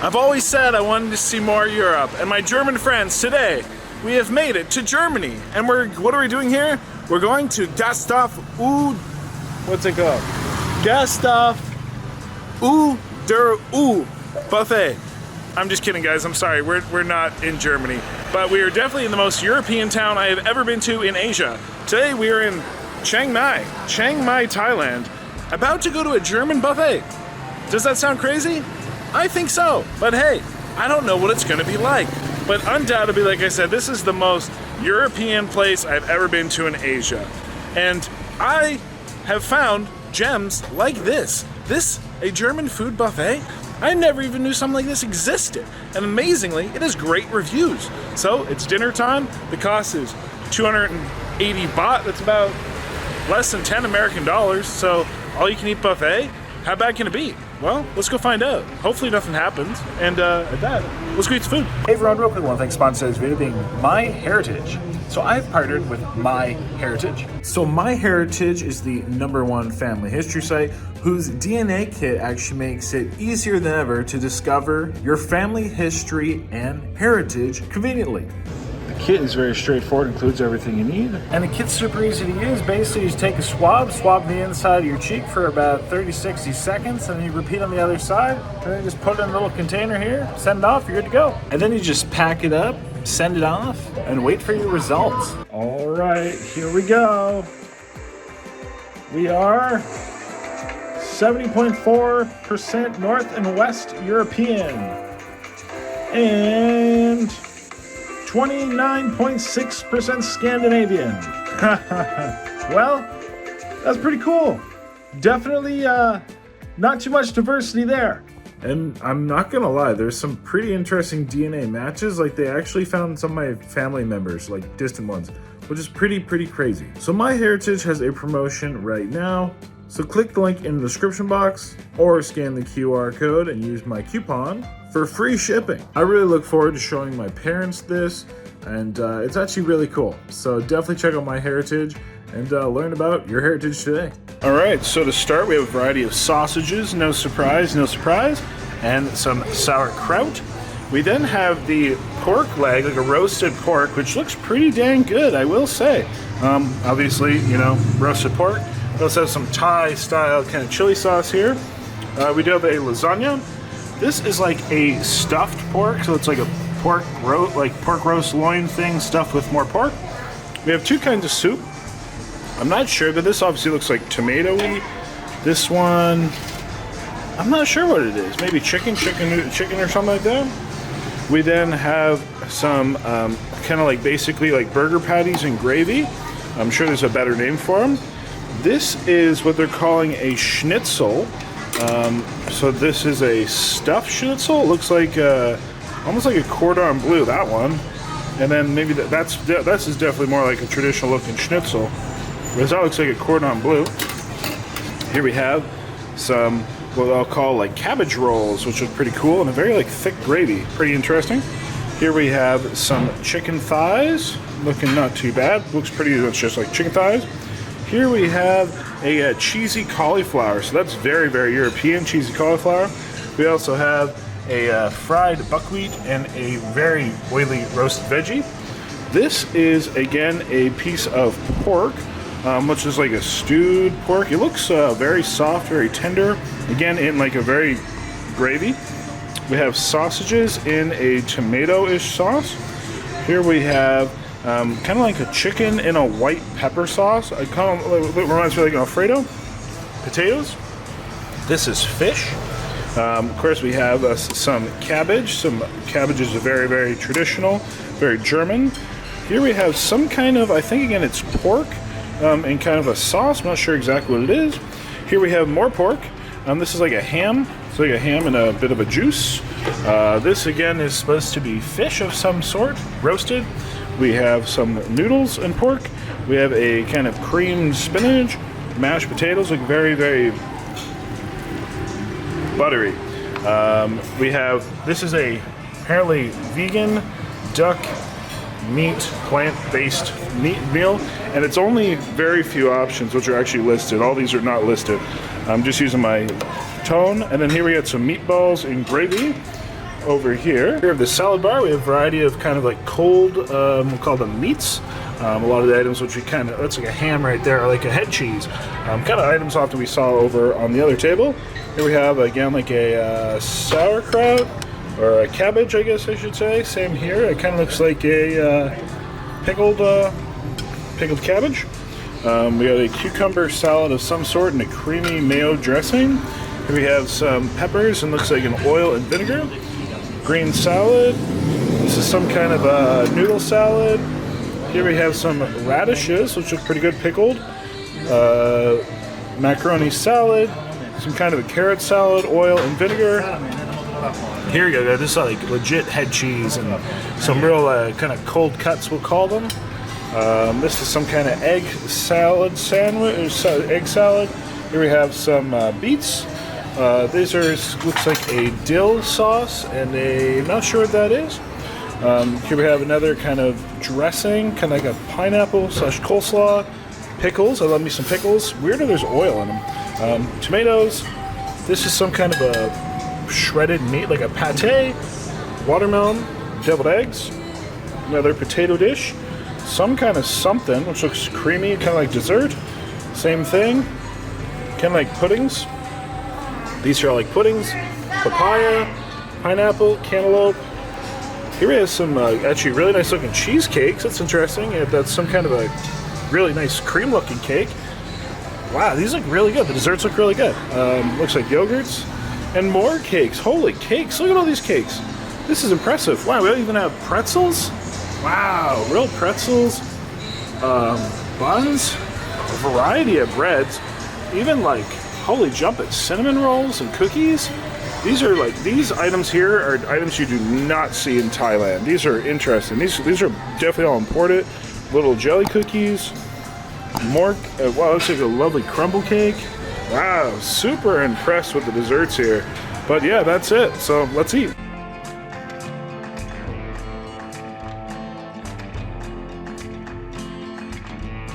I've always said I wanted to see more Europe, and my German friends, today, we have made it to Germany. And what are we doing here? We're going to what's it called? Gasthof U buffet. I'm just kidding, guys. I'm sorry. We're not in Germany, but we are definitely in the most European town I have ever been to in Asia. Today we are in Chiang Mai, Thailand, about to go to a German buffet. Does that sound crazy? I think so, but hey, I don't know what it's gonna be like. But undoubtedly, like I said, this is the most European place I've ever been to in Asia. And I have found gems like this. A German food buffet? I never even knew something like this existed. And amazingly, it has great reviews. So it's dinner time. The cost is 280 baht. That's about less than 10 American dollars. So all you can eat buffet, how bad can it be? Well, let's go find out. Hopefully nothing happens. And at that, let's go eat some food. Hey everyone, real quick, I want to thank sponsor of this video being MyHeritage. So I've partnered with MyHeritage. So MyHeritage is the #1 family history site whose DNA kit actually makes it easier than ever to discover your family history and heritage conveniently. The kit is very straightforward, includes everything you need. And the kit's super easy to use. Basically, you just take a swab the inside of your cheek for about 30-60 seconds, and then you repeat on the other side, and then you just put it in a little container here, send it off, you're good to go. And then you just pack it up, send it off, and wait for your results. All right, here we go. We are 70.4% North and West European, and 29.6% Scandinavian. Well, that's pretty cool. Definitely not too much diversity there. And I'm not gonna lie, there's some pretty interesting DNA matches. Like, they actually found some of my family members, like distant ones, which is pretty crazy. So MyHeritage has a promotion right now. So click the link in the description box or scan the QR code and use my coupon for free shipping. I really look forward to showing my parents this, and it's actually really cool. So definitely check out MyHeritage and learn about your heritage today. All right, so to start, we have a variety of sausages, no surprise, and some sauerkraut. We then have the pork leg, like a roasted pork, which looks pretty dang good, I will say. Obviously, you know, roasted pork. We also have some Thai-style kind of chili sauce here. We do have a lasagna. This is like a stuffed pork, so it's like a pork roast loin thing stuffed with more pork. We have two kinds of soup. I'm not sure, but this obviously looks like tomato-y. This one, I'm not sure what it is. Maybe chicken or something like that. We then have some kind of like basically like burger patties and gravy. I'm sure there's a better name for them. This is what they're calling a schnitzel. So this is a stuffed schnitzel. It looks like almost like a cordon bleu, that one. And then maybe that's definitely more like a traditional looking schnitzel. Whereas that looks like a cordon bleu. Here we have some what I'll call like cabbage rolls, which look pretty cool, and a very like thick gravy. Pretty interesting. Here we have some chicken thighs, looking not too bad. Looks pretty much just like chicken thighs. Here we have a cheesy cauliflower, so that's very European, cheesy cauliflower. We also have a fried buckwheat and a very oily roasted veggie. This is again a piece of pork, which is like a stewed pork. It looks very soft, very tender, again in like a very gravy. We have sausages in a tomato-ish sauce. Here we have kind of like a chicken in a white pepper sauce. It kind of reminds me of like an Alfredo. Potatoes. This is fish. Of course, we have some cabbage. Some cabbage is very traditional, very German. Here we have some kind of, I think again it's pork in kind of a sauce. I'm not sure exactly what it is. Here we have more pork. This is like a ham. It's like a ham and a bit of a juice. This again is supposed to be fish of some sort, roasted. We have some noodles and pork. We have a kind of creamed spinach, mashed potatoes, like very buttery. We have, this is a apparently vegan duck meat, plant-based meat meal, and it's only very few options which are actually listed. All these are not listed. I'm just using my tone. And then here we had some meatballs in gravy. over here. We have the salad bar. We have a variety of kind of like cold, we'll call them meats. A lot of the items which we kind of, that's like a ham right there, or like a head cheese. Kind of items often we saw over on the other table. Here we have, again, like a sauerkraut, or a cabbage, I guess I should say. Same here. It kind of looks like a pickled cabbage. We got a cucumber salad of some sort and a creamy mayo dressing. Here we have some peppers and looks like an oil and vinegar. Green salad. This is some kind of a noodle salad. Here we have some radishes, which look pretty good pickled. Macaroni salad. Some kind of a carrot salad, oil and vinegar. Here we go. This is like legit head cheese and some real kind of cold cuts, we'll call them. This is some kind of egg salad sandwich, egg salad. Here we have some beets. These are, looks like a dill sauce, and I'm not sure what that is. Here we have another kind of dressing, kind of like a pineapple / coleslaw. Pickles, I love me some pickles. Weirder, there's oil in them. Tomatoes. This is some kind of a shredded meat, like a pate. Watermelon, deviled eggs. Another potato dish. Some kind of something, which looks creamy, kind of like dessert. Same thing. Kind of like puddings. These are like puddings. Papaya, pineapple, cantaloupe. Here we have some actually really nice looking cheesecakes. That's interesting. If that's some kind of a really nice cream looking cake. Wow, these look really good. The desserts look really good. Looks like yogurts and more cakes. Holy cakes. Look at all these cakes. This is impressive. Wow, we even have pretzels. Wow, real pretzels. Buns. A variety of breads. Even like, holy jumping, cinnamon rolls and cookies. These are like, these items here are items you do not see in Thailand. These are interesting. These are definitely all imported. Little jelly cookies. More, wow, looks like a lovely crumble cake. Wow, super impressed with the desserts here. But yeah, that's it. So let's eat.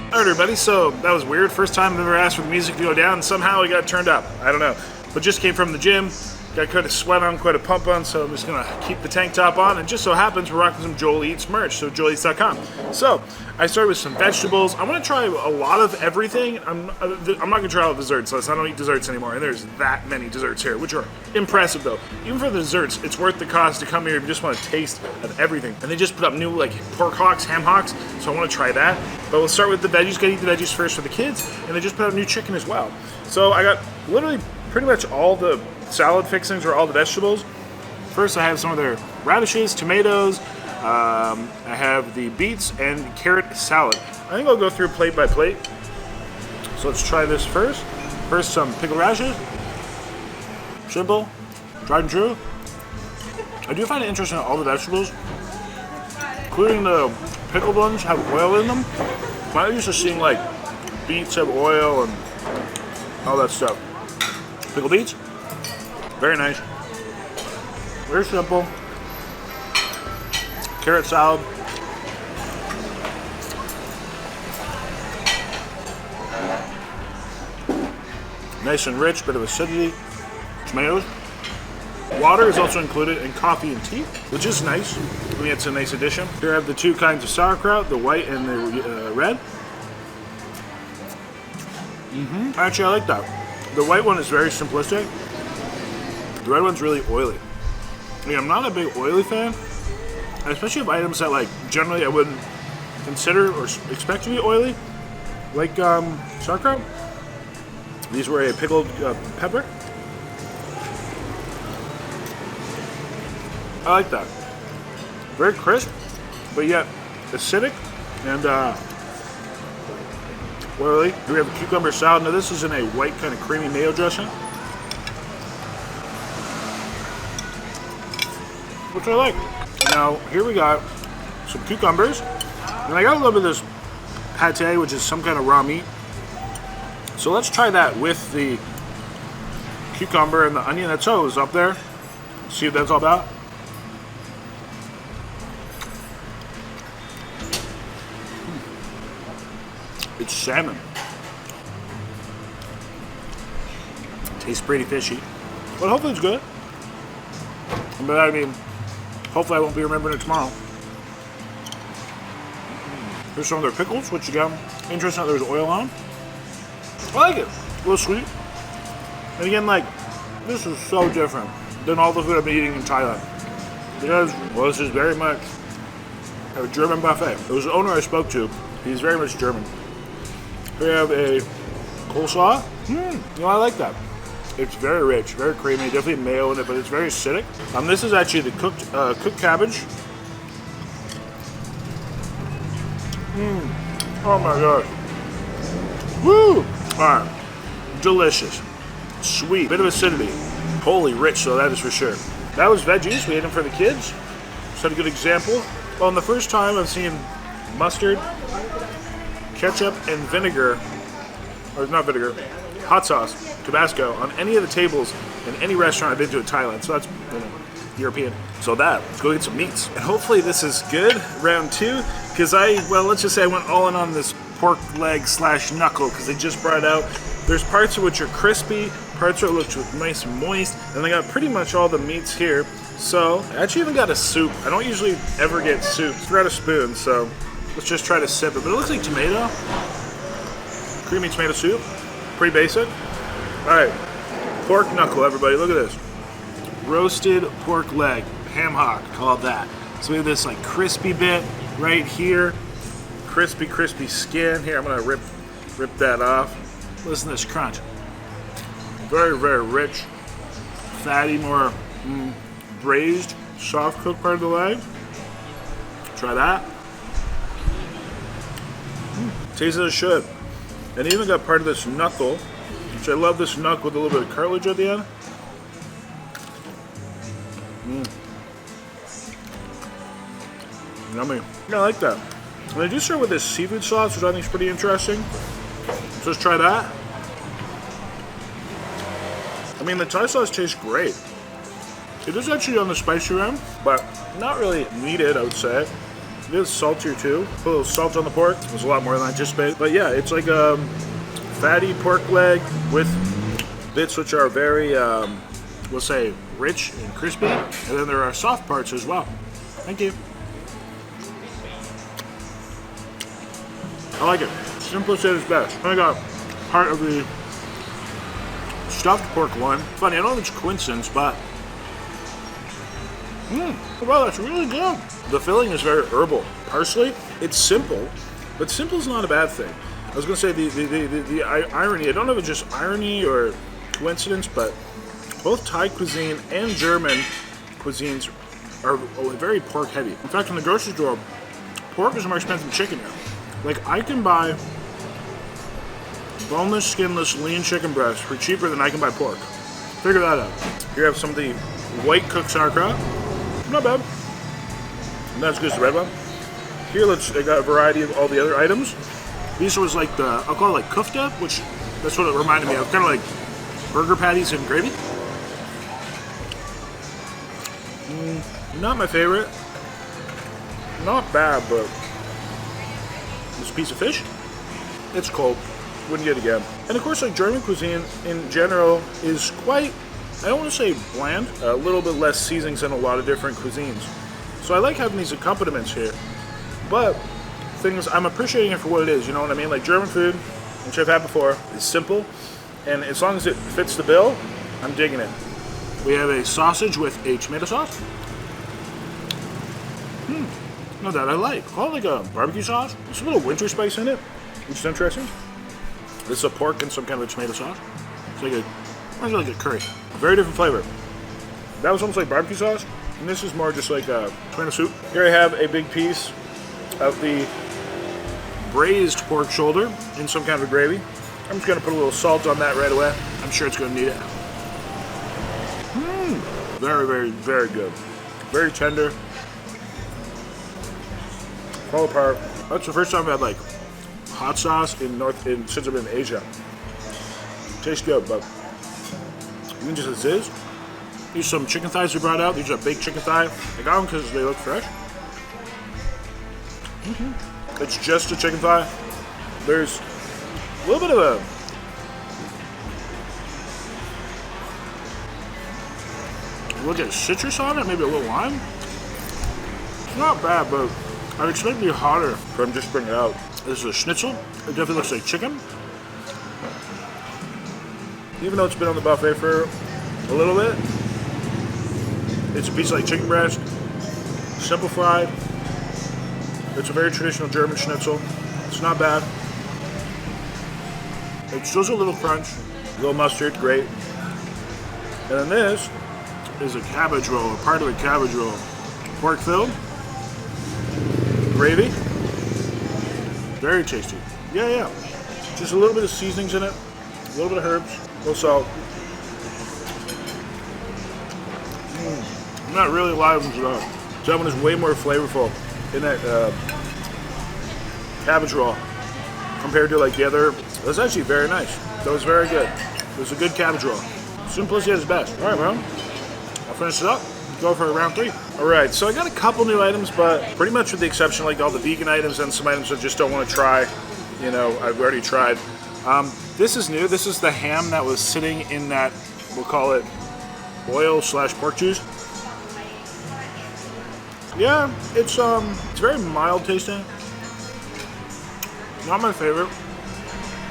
Alright everybody, so that was weird. First time I've ever asked for the music to go down, and somehow it got turned up. I don't know. But just came from the gym. Got quite a sweat on, quite a pump on, so I'm just gonna keep the tank top on. And just so happens we're rocking some Joel Eats merch, so joeleats.com. So I started with some vegetables. I want to try a lot of everything. I'm not gonna try all the desserts. I don't eat desserts anymore, and there's that many desserts here, which are impressive though. Even for the desserts, it's worth the cost to come here if you just want to taste of everything. And they just put up new like pork hocks, ham hocks, so I want to try that. But we'll start with the veggies. Gotta eat the veggies first for the kids, and they just put out new chicken as well. So I got literally pretty much all the salad fixings or all the vegetables. First I have some of their radishes, tomatoes, I have the beets and carrot salad. I think I'll go through plate by plate. So let's try this first. First some pickled radishes. Simple, tried and true. I do find it interesting that all the vegetables, including the pickled ones, have oil in them. I'm not used to seeing like beets have oil and all that stuff. Pickled beets. Very nice. Very simple. Carrot salad. Nice and rich, bit of acidity. Tomatoes. Water is also included, and coffee and tea, which is nice. I think it's a nice addition. Here I have the two kinds of sauerkraut, the white and the red. Actually, I like that. The white one is very simplistic. The red one's really oily. I mean, I'm not a big oily fan, especially of items that like generally I wouldn't consider or expect to be oily, like sauerkraut. These were a pickled pepper. I like that. Very crisp, but yet acidic and oily. Here we have a cucumber salad. Now this is in a white kind of creamy mayo dressing, which I like. Now here we got some cucumbers, and I got a little bit of this pate, which is some kind of raw meat. So let's try that with the cucumber and the onion. That's all is up there. See what that's all about. It's salmon. Tastes pretty fishy, but hopefully it's good. And by that I mean, hopefully I won't be remembering it tomorrow. Here's some of their pickles, which again, interesting that there's oil on. I like it. A little sweet. And again, like, this is so different than all the food I've been eating in Thailand. Because, well, this is very much a German buffet. It was the owner I spoke to. He's very much German. We have a coleslaw. You know, I like that. It's very rich, very creamy, definitely mayo in it, but it's very acidic. This is actually the cooked cabbage. Oh my gosh. Woo! Alright. Delicious. Sweet. Bit of acidity. Holy rich, so that is for sure. That was veggies. We ate them for the kids. Set a good example. Well, the first time I've seen mustard, ketchup, and vinegar, or not vinegar, hot sauce, Tabasco, on any of the tables in any restaurant I've been to in Thailand. So that's, you know, European. So let's go get some meats. And hopefully this is good, round 2, because let's just say I went all in on this pork leg / knuckle, because they just brought it out. There's parts of which are crispy, parts of which look nice and moist, and they got pretty much all the meats here. So, I actually even got a soup. I don't usually ever get soup. I got a spoon, so let's just try to sip it. But it looks like tomato. Creamy tomato soup. Pretty basic. Alright, pork knuckle, everybody. Look at this. Roasted pork leg, ham hock, call it that. So we have this like crispy bit right here. Crispy skin. Here, I'm gonna rip that off. Listen to this crunch. Very, very rich, fatty, more braised, soft cooked part of the leg. Try that. Tastes as it should. And even got part of this knuckle, which I love this knuckle with a little bit of cartilage at the end. Yummy. Yeah, I like that. And they do serve with this seafood sauce, which I think is pretty interesting. So let's try that. I mean, the Thai sauce tastes great. It is actually on the spicy end, but not really needed, I would say. It is saltier too. Put a little salt on the pork. There's a lot more than I anticipated. But yeah, it's like a fatty pork leg with bits which are very, we'll say, rich and crispy. And then there are soft parts as well. Thank you. I like it. Simplest at its best. I got part of the stuffed pork one. Funny, I don't know if it's coincidence, but wow, that's really good. The filling is very herbal. Parsley, it's simple, but simple is not a bad thing. I was gonna say the irony, I don't know if it's just irony or coincidence, but both Thai cuisine and German cuisines are very pork heavy. In fact, in the grocery store, pork is more expensive than chicken now. Like, I can buy boneless, skinless, lean chicken breast for cheaper than I can buy pork. Figure that out. Here you have some of the white cooked sauerkraut. Not bad. Not as good as the red one. Here, I got a variety of all the other items. These was like I'll call it like kufta, which that's what it reminded me of. Kind of like burger patties and gravy. Not my favorite. Not bad, but this piece of fish, it's cold. Wouldn't get it again. And of course, like German cuisine in general is quite, I don't want to say bland, a little bit less seasonings than a lot of different cuisines. So I like having these accompaniments here. But things, I'm appreciating it for what it is, you know what I mean? Like German food, which I've had before, is simple. And as long as it fits the bill, I'm digging it. We have a sausage with a tomato sauce. No, that I like. Call it like a barbecue sauce. There's a little winter spice in it, which is interesting. This is a pork and some kind of a tomato sauce. It's like a curry. Very different flavor. That was almost like barbecue sauce, and this is more just like a tomato soup. Here I have a big piece of the braised pork shoulder in some kind of a gravy. I'm just gonna put a little salt on that right away. I'm sure it's gonna need it. Very, very, very good. Very tender. Fall apart. That's the first time I've had like hot sauce since I've been in Asia. Tastes good, but even just as is. These are some chicken thighs we brought out. These are baked chicken thigh. I got them because they look fresh. It's just a chicken thigh. There's a little bit of a look at citrus on it, maybe a little lime. It's not bad, but I'd expect it to be hotter from just bringing it out. This is a schnitzel. It definitely looks like chicken. Even though it's been on the buffet for a little bit, it's a piece of like chicken breast, simplified. It's a very traditional German schnitzel. It's not bad. It still has a little crunch, a little mustard, great. And then this is a cabbage roll, a part of a cabbage roll. Pork filled, gravy, very tasty. Yeah. Just a little bit of seasonings in it, a little bit of herbs, a little salt. I'm not really live at all. So that one is way more flavorful in that cabbage roll compared to like the other. It was actually very nice. That was very good. It was a good cabbage roll. Simplicity at its best. All right, well, I'll finish it up. Go for round 3. All right, so I got a couple new items, but pretty much with the exception like all the vegan items and some items I just don't want to try. You know, I've already tried. This is new. This is the ham that was sitting in that, we'll call it oil/pork juice. Yeah, it's very mild tasting. Not my favorite.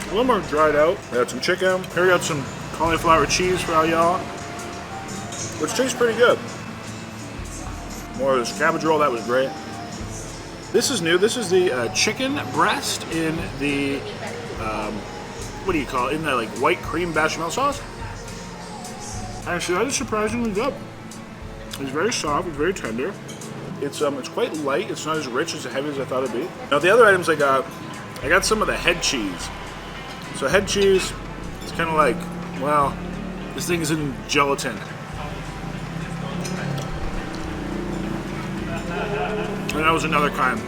A little more dried out. We got some chicken. Here we got some cauliflower cheese for all y'all, which tastes pretty good. More of this cabbage roll, that was great. This is new. This is the chicken breast in the, what do you call it? In the like white cream bechamel sauce. Actually, that is surprisingly good. It's very soft. It's very tender. It's quite light. It's not as rich, as heavy as I thought it'd be. Now the other items I got some of the head cheese. So head cheese, it's kind of like, well, this thing is in gelatin. And that was another kind.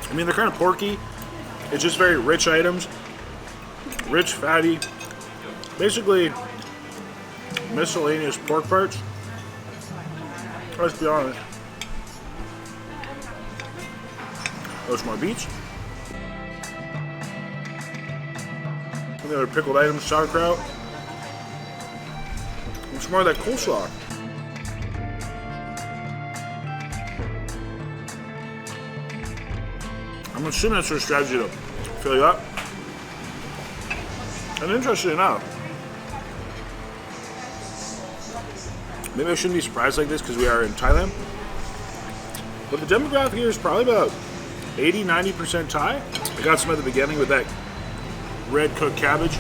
I mean, they're kind of porky. It's just very rich items. Rich, fatty. Basically, miscellaneous pork parts. Let's be honest. Those more beets. And the other pickled items, sauerkraut. And some more of that coleslaw. I'm assuming that's their strategy to fill you up. And interesting enough, maybe I shouldn't be surprised like this because we are in Thailand, but the demographic here is probably about 80-90% Thai. I got some at the beginning with that red cooked cabbage.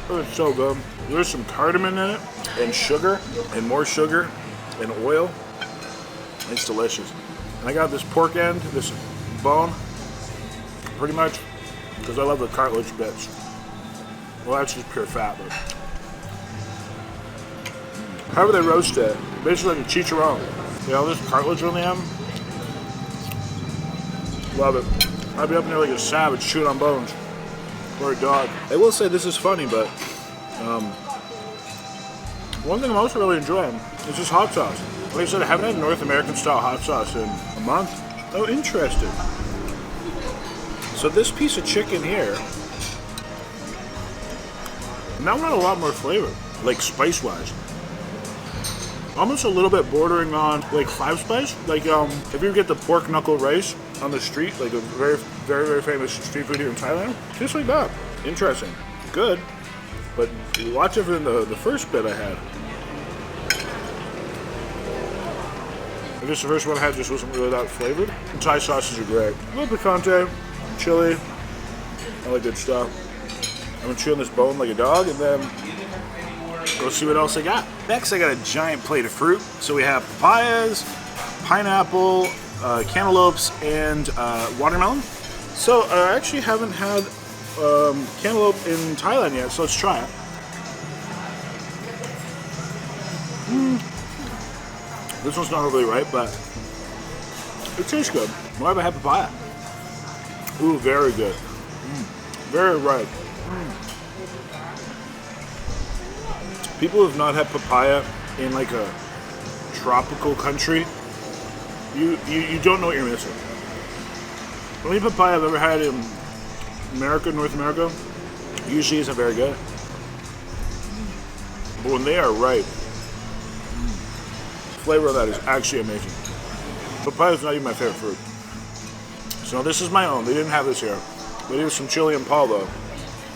Oh, it's so good. There's some cardamom in it, and sugar, and more sugar, and oil. It's delicious. And I got this pork end, this bone, pretty much, because I love the cartilage bits. Well, that's just pure fat, but however they roast it, basically like a chicharron. You know, this cartilage on the end. Love it. I'd be up there like a savage chewing on bones. Or a dog. I will say this is funny, but one thing I'm also really enjoying is this hot sauce. Like I said, I haven't had North American style hot sauce in a month. Oh, interesting. So this piece of chicken here, now got a lot more flavor, like spice-wise. Almost a little bit bordering on like 5-spice. Like if you get the pork knuckle rice on the street, like a very, very, very famous street food here in Thailand, just like that. Interesting. Good, but a lot different than the first bit I had. I guess the first one I had just wasn't really that flavored. And Thai sauces are great. A little picante, chili, all that good stuff. I'm gonna chew on this bone like a dog and then go see what else I got. Next, I got a giant plate of fruit. So we have papayas, pineapple, cantaloupes, and watermelon. So I actually haven't had cantaloupe in Thailand yet, so let's try it. This one's not really ripe, but it tastes good. Why have I had papaya? Ooh, very good. Very ripe. People who have not had papaya in like a tropical country, you don't know what you're missing. The only papaya I've ever had in America, North America, usually isn't very good. But when they are ripe, flavor of that is actually amazing. Papaya is not even my favorite fruit. So this is my own. They didn't have this here. They did some chili and palo,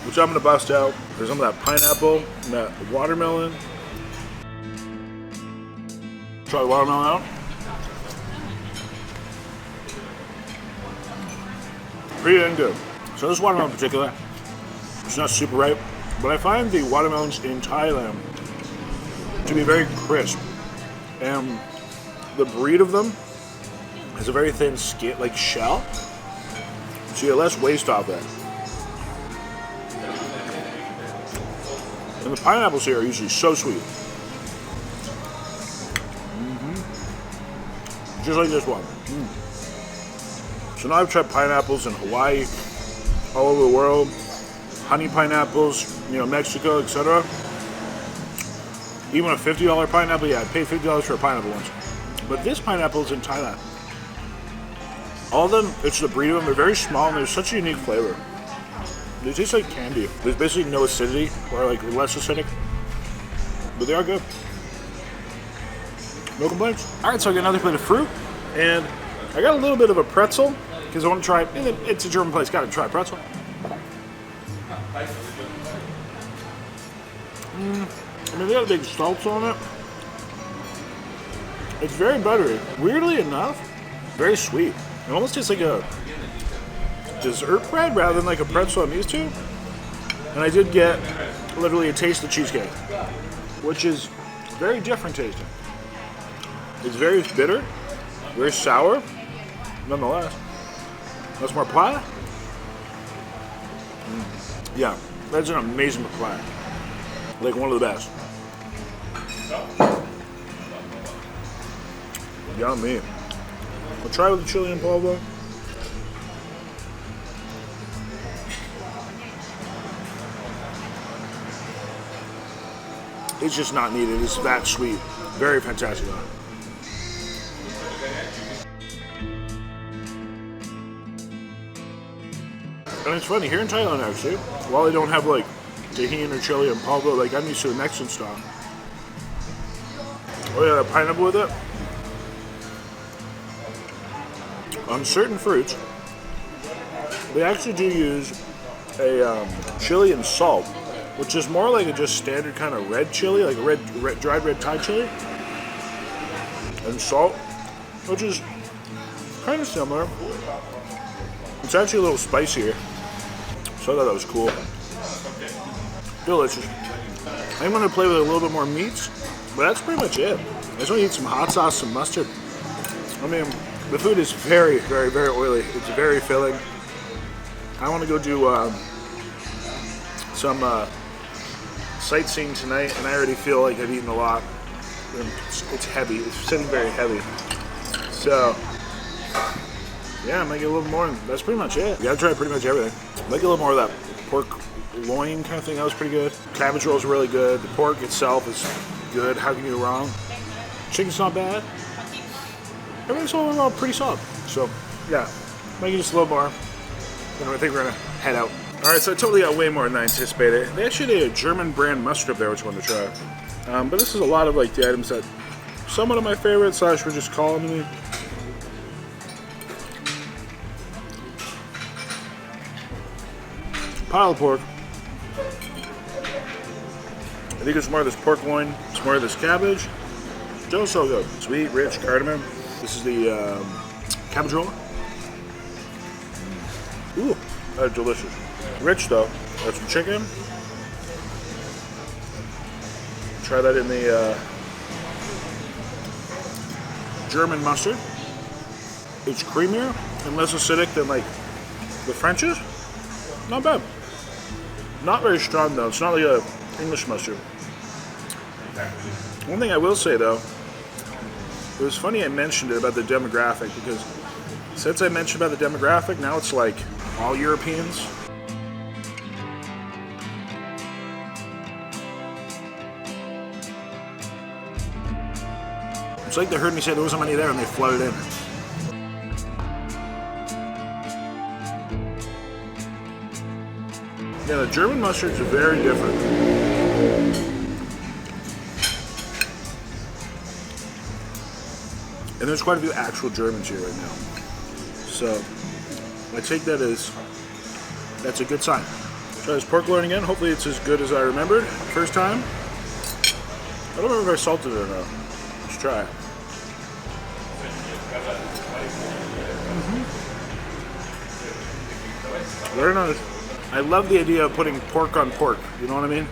which I'm gonna bust out. There's some of that pineapple and that watermelon. Try the watermelon out. Pretty dang good. So this watermelon in particular, it's not super ripe, but I find the watermelons in Thailand to be very crisp. And the breed of them has a very thin skin, like shell, so you get less waste off that. And the pineapples here are usually so sweet. Just like this one. So now I've tried pineapples in Hawaii, all over the world, honey pineapples, you know, Mexico, etc. Even a $50 pineapple, yeah, I paid $50 for a pineapple once. But this pineapple is in Thailand. All of them, it's the breed of them, they're very small and they're such a unique flavor. They taste like candy. There's basically no acidity, or like less acidic, but they are good. No complaints. All right, so I got another plate of fruit, and I got a little bit of a pretzel, because I want to try, it's a German place, gotta try pretzel. I mean, they got a big salt on it. It's very buttery. Weirdly enough, very sweet. It almost tastes like a dessert bread rather than like a pretzel I'm used to. And I did get literally a taste of cheesecake, which is very different tasting. It's very bitter, very sour, nonetheless. That's more papaya. Yeah, that's an amazing papaya. Like one of the best. Yummy. I'll try with the chili and pulpo. It's just not needed. It's that sweet. Very fantastic. And it's funny, here in Thailand actually, while they don't have like tahini or chili and pulpo, like I'm used to the Mexican style. Oh yeah, the pineapple with it. On certain fruits, they actually do use a chili and salt, which is more like a just standard kind of red chili, like a dried red Thai chili, and salt, which is kind of similar. It's actually a little spicier, so I thought that was cool. Delicious. I'm gonna play with a little bit more meats, but that's pretty much it. I just want to eat some hot sauce, some mustard. I mean, the food is very, very, very oily. It's very filling. I want to go do some sightseeing tonight, and I already feel like I've eaten a lot. It's heavy. It's sitting very heavy. So, yeah, I might get a little more. That's pretty much it. You gotta try pretty much everything. I might get a little more of that pork loin kind of thing. That was pretty good. Cabbage rolls are really good. The pork itself is good. How can you go wrong? Chicken's not bad. Everything's overall pretty solid. So, yeah, might get just a little more. And I think we're gonna head out. All right, so I totally got way more than I anticipated. They actually had a German brand mustard up there, which I wanted to try. But this is a lot of like the items that somewhat of my favorites, / we're just calling me. Pile of pork. I think it's more of this pork loin. It's more of this cabbage. Still so good. Sweet, rich cardamom. This is the cabbage roll. Ooh, that's delicious. Rich though. That's some chicken. Try that in the German mustard. It's creamier and less acidic than like the French's. Not bad. Not very strong though. It's not like a English mustard. One thing I will say though, it was funny I mentioned it about the demographic, because since I mentioned about the demographic, now it's like all Europeans. It's like they heard me say there wasn't many there and they flooded in. Yeah, the German mustards are very different. And there's quite a few actual Germans here right now. So I take that as that's a good sign. Try this pork loin again. Hopefully it's as good as I remembered first time. I don't remember if I salted it or not. Let's try it. Very nice. I love the idea of putting pork on pork. You know what I mean?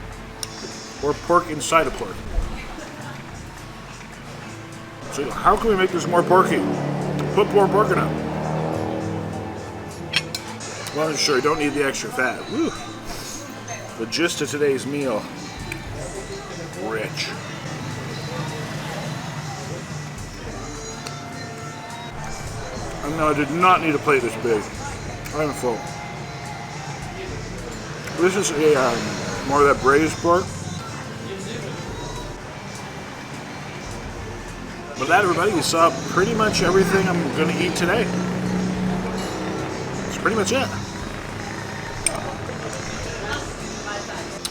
Or pork inside of pork. So how can we make this more porky? Put more pork in it. Well, sure, you don't need the extra fat. Woo. The gist of today's meal. Rich. And no, I did not need a plate this big. I'm full. This is a more of that braised pork. With that, everybody, you saw pretty much everything I'm going to eat today. That's pretty much it.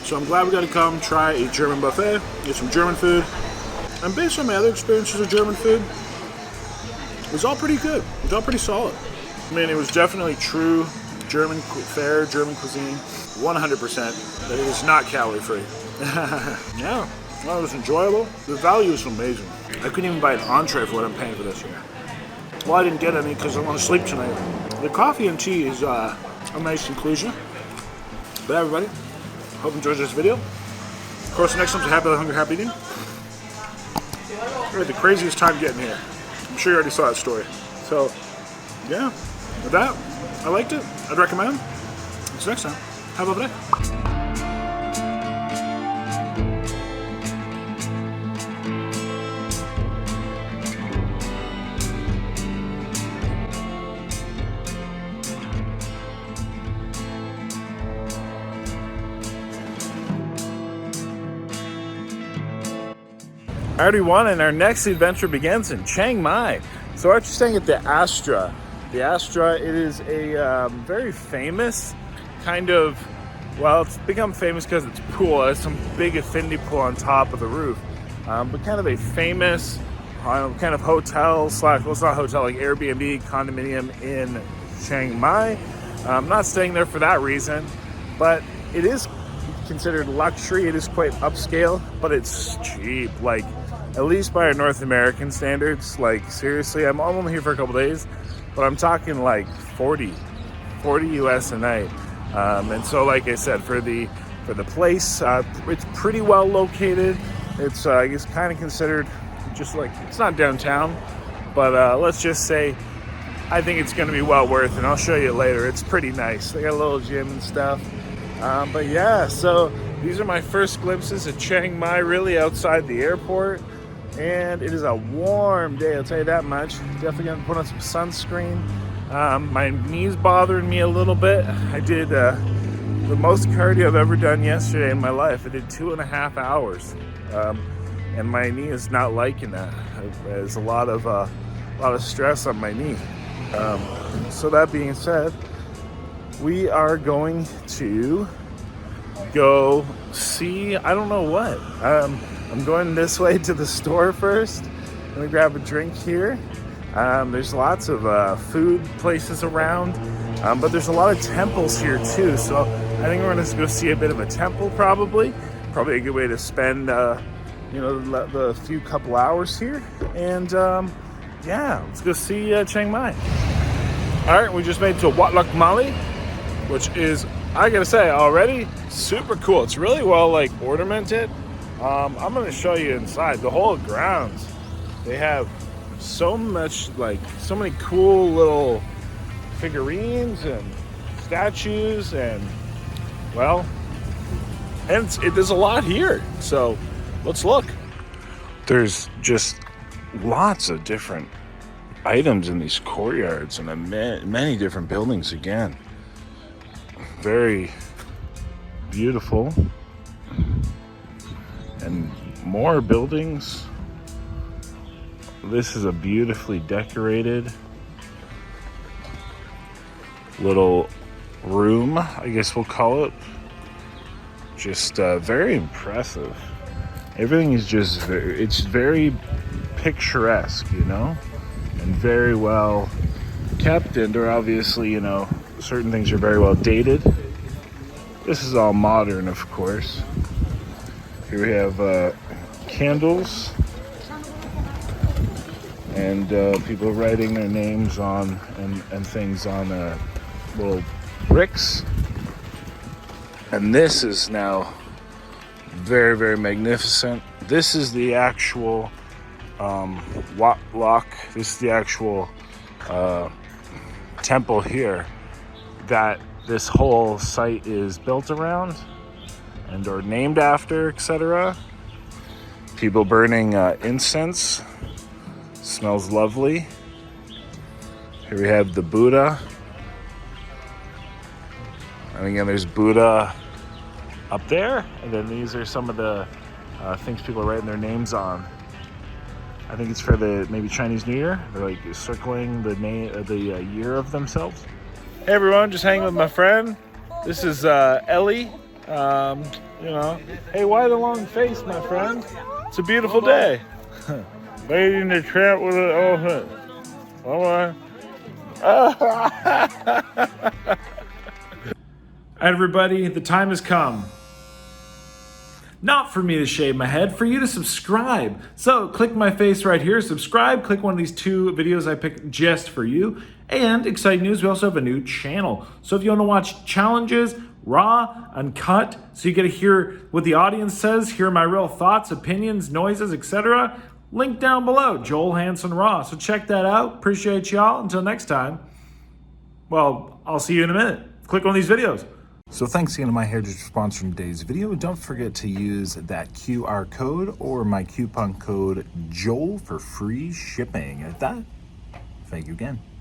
So I'm glad we got to come try a German buffet, get some German food. And based on my other experiences of German food, it was all pretty good. It was all pretty solid. I mean, it was definitely true German fare, German cuisine, 100%. But it is not calorie free. Yeah, well, it was enjoyable. The value is amazing. I couldn't even buy an entree for what I'm paying for this here. Well, I didn't get any because I want to sleep tonight. The coffee and tea is a nice inclusion. But everybody, hope you enjoyed this video. Of course, the next one's Happy Hunger, Happy Eating. We had the craziest time getting here. I'm sure you already saw that story. So, yeah, with that, I liked it. I'd recommend. Until next time, have a lovely day. Alright everyone, and our next adventure begins in Chiang Mai. So we're actually staying at the Astra. The Astra, it is a very famous kind of, well, it's become famous because it's pool. It has some big infinity pool on top of the roof. But kind of a famous kind of hotel slash, well, it's not a hotel, like Airbnb condominium in Chiang Mai. I'm not staying there for that reason, but it is considered luxury. It is quite upscale, but it's cheap. Like, at least by our North American standards. Like, seriously, I'm only here for a couple days, but I'm talking like 40 US a night. And so, like I said, for the place, it's pretty well located. It's I guess kind of considered just like, it's not downtown, but let's just say I think it's going to be well worth it. And I'll show you later. It's pretty nice. They got a little gym and stuff. But yeah, so these are my first glimpses of Chiang Mai, really outside the airport. And it is a warm day, I'll tell you that much. Definitely gonna put on some sunscreen. My knee's bothering me a little bit. I did the most cardio I've ever done yesterday in my life. I did 2.5 hours. And my knee is not liking that. There's a lot of stress on my knee. So that being said, we are going to go see, I don't know what. I'm going this way to the store first. I'm gonna grab a drink here. There's lots of food places around, but there's a lot of temples here too. So I think we're gonna go see a bit of a temple probably. Probably a good way to spend, the few couple hours here. And yeah, let's go see Chiang Mai. All right, we just made it to Wat Lok Mali, which is, I gotta say, already super cool. It's really well like ornamented. I'm gonna show you inside the whole grounds. They have so many cool little figurines and statues, and well, and there's a lot here. So let's look. There's just lots of different items in these courtyards and many different buildings again. Very beautiful. And more buildings. This is a beautifully decorated little room, I guess we'll call it. Just very impressive. Everything is just it's very picturesque, you know? and very well kept, and are obviously, you know, certain things are very well dated. This is all modern, of course. Here we have candles and people writing their names on and things on little bricks. And this is now very, very magnificent. This is the actual Wat Lok. This is the actual temple here that this whole site is built around and or named after, etc. People burning incense. Smells lovely. Here we have the Buddha. And again, there's Buddha up there. And then these are some of the things people are writing their names on. I think it's for the maybe Chinese New Year. They're like circling the name, the year of themselves. Hey everyone, just hanging with my friend. This is Ellie. You know, hey, why the long face, my friend? It's a beautiful day. Lady in the tramp with an elephant. Oh my. Everybody, the time has come. Not for me to shave my head, for you to subscribe. So click my face right here, subscribe, click one of these 2 videos I picked just for you. And exciting news, we also have a new channel. So if you want to watch challenges, raw, uncut, so you get to hear what the audience says, hear my real thoughts, opinions, noises, etc., link down below, Joel Hansen Raw. So check that out. Appreciate y'all. Until next time, well, I'll see you in a minute. Click on these videos. So thanks again to MyHeritage for sponsoring today's video. Don't forget to use that QR code or my coupon code JOEL for free shipping. At that, thank you again.